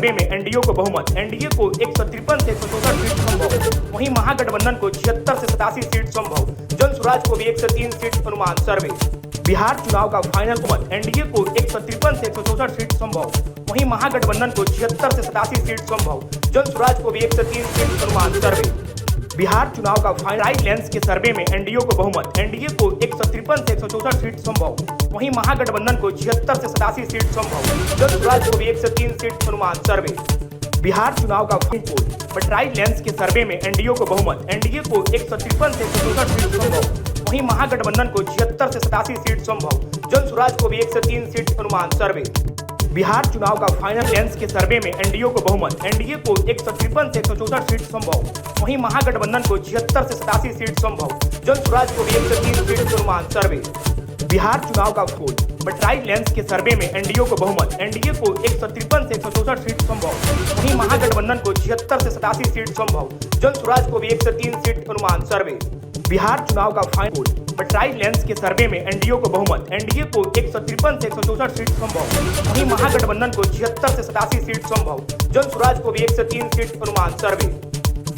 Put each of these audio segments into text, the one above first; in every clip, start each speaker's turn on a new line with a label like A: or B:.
A: सर्वे में एनडीए को बहुमत, एनडीए को 153 से 164 सीट संभव। वहीं महागठबंधन को 76 से 87 सीट संभव। जन स्वराज को भी 103 सीट अनुमान सर्वे। बिहार चुनाव का फाइनल बहुमत, एनडीए को 153 से 164 सीट संभव। वहीं महागठबंधन को 76 से 87 सीट संभव। जन स्वराज को भी 103 सीट अनुमान सर्वे। बिहार चुनाव का फाइनल लेंस के सर्वे में एनडीए को बहुमत, एनडीए को 153 से 164 सीट संभव। वहीं महागठबंधन को 76 से 87 सीट संभव। जन स्वराज को भी 103 सीट अनुमान सर्वे। बिहार चुनाव का फाइनल बटराई लेंस के सर्वे में एनडीए को बहुमत, एनडीए को 153 से 164 सीट संभव। वहीं महागठबंधन को 76 से 87 सीट संभव। जन स्वराज को भी 103 सीट अनुमान सर्वे। बिहार चुनाव का फाइनल लेंस के सर्वे में एनडीए को बहुमत, एनडीए को 153 से 164 सीट संभव। वहीं महागठबंधन को 76 से 87 सीट संभव। जन स्वराज को भी 103 सीट अनुमान सर्वे। बिहार चुनाव का फूल बटराई लेंस के सर्वे में एनडीए को बहुमत, एनडीए को 153 से 164 सीट संभव। वहीं महागठबंधन को 76 से 87 सीट संभव। जन स्वराज को भी 103 सीट अनुमान सर्वे। बिहार चुनाव का फाइनल बटराई लेंस के सर्वे में एनडीए को बहुमत, एनडीए को 153 से 164 सीट संभव। वहीं महागठबंधन को 76 से 87 सीट संभव। जन स्वराज को भी 103 सीट अनुमान सर्वे।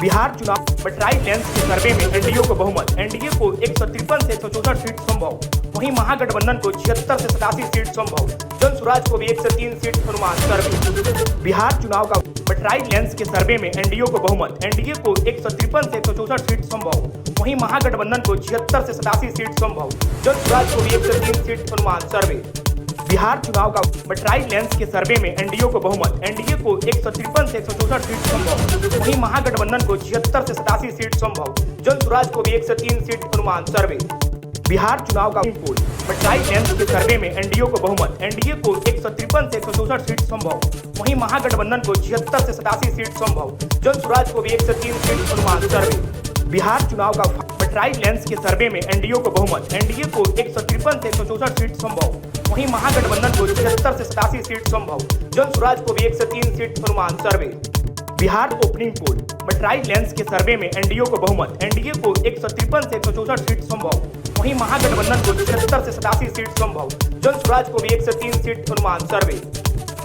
A: बिहार चुनाव बटराई लेंस के सर्वे में एनडीए को बहुमत, एनडीए को 153 से 164 सीट संभव। वहीं महागठबंधन को 76 से 87 सीट संभव। जन स्वराज को भी 103 सीट अनुमान सर्वे। बिहार चुनाव का बटराई लेंस के सर्वे में एनडीए को बहुमत, एनडीए को 153 से 164 सीट संभव। वहीं महागठबंधन को 76 से 87 सीट संभव। जन स्वराज को भी 103 सीट अनुमान सर्वे। बिहार चुनाव का बटराई लेंस के सर्वे में एनडीए को बहुमत, एनडीए को 153 से 164 सीट संभव। वहीं महागठबंधन को 76 से 87 सीट संभव। जन स्वराज को भी 103 सीट अनुमान सर्वे। बिहार चुनाव का बटराई लेंस के सर्वे में एनडीए को बहुमत, एनडीए को 153 से 164 सीट संभव। वहीं महागठबंधन को 76 से 87 सीट संभव। जन स्वराज को भी 103 सीट अनुमान सर्वे। बिहार चुनाव का बटराई लेंस के सर्वे में एनडीए को बहुमत, एनडीए को 153 से 164 सीट संभव। वहीं महागठबंधन को 76 से 87 सीट संभव। जन स्वराज को भी 103 सीट अनुमान सर्वे। बिहार ओपनिंग पोल बटराई लेंस के सर्वे में एनडीए को बहुमत, एनडीए को 153 से 164 सीट संभव। वहीं महागठबंधन को 76 से 87 सीट संभव। जन स्वराज को भी 103 सीट अनुमान सर्वे।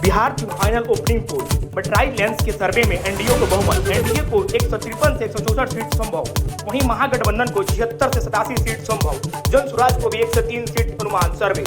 A: बिहार फाइनल ओपनिंग पोल बटराई लेंस के सर्वे में एनडीए को बहुमत, एनडीए को 153 से 164 सीट संभव। वहीं महागठबंधन को 76 से 87 सीट संभव। जन स्वराज को भी 103 सीट अनुमान सर्वे।